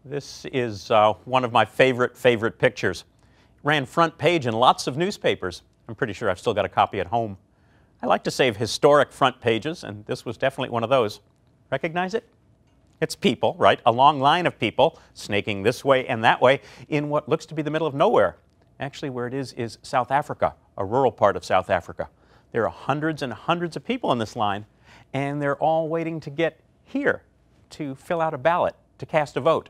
This is one of my favorite pictures. Ran front page in lots of newspapers. I'm pretty sure I've still got a copy at home. I like to save historic front pages, and this was definitely one of those. Recognize it? It's people, right? A long line of people snaking this way and that way in what looks to be the middle of nowhere. Actually, where it is South Africa, a rural part of South Africa. There are hundreds and hundreds of people in this line, and they're all waiting to get here to fill out a ballot, to cast a vote.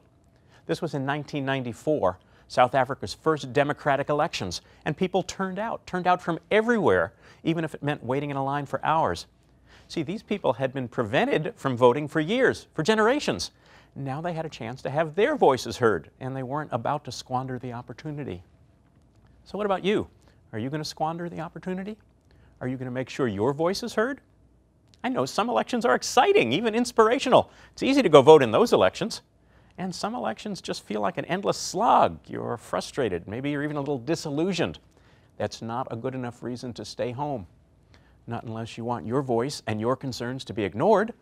This was in 1994, South Africa's first democratic elections, and people turned out from everywhere, even if it meant waiting in a line for hours. See, these people had been prevented from voting for years, for generations. Now they had a chance to have their voices heard, and they weren't about to squander the opportunity. So what about you? Are you going to squander the opportunity? Are you going to make sure your voice is heard? I know some elections are exciting, even inspirational. It's easy to go vote in those elections. And some elections just feel like an endless slog. You're frustrated. Maybe you're even a little disillusioned. That's not a good enough reason to stay home. Not unless you want your voice and your concerns to be ignored.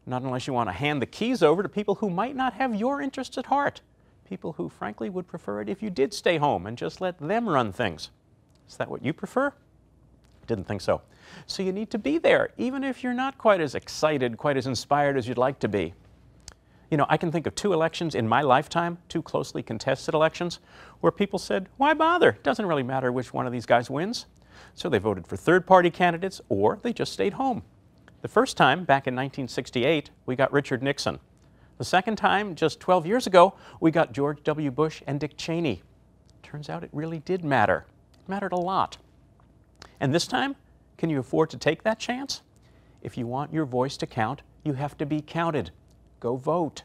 Not unless you want to hand the keys over to people who might not have your interests at heart. People who, frankly, would prefer it if you did stay home and just let them run things. Is that what you prefer? Didn't think so. So you need to be there, even if you're not quite as excited, quite as inspired as you'd like to be. You know, I can think of 2 elections in my lifetime, 2 closely contested elections, where people said, why bother? It doesn't really matter which one of these guys wins. So they voted for third-party candidates, or they just stayed home. The first time, back in 1968, we got Richard Nixon. The second time, just 12 years ago, we got George W. Bush and Dick Cheney. Turns out it really did matter. It mattered a lot. And this time, can you afford to take that chance? If you want your voice to count, you have to be counted. Go vote.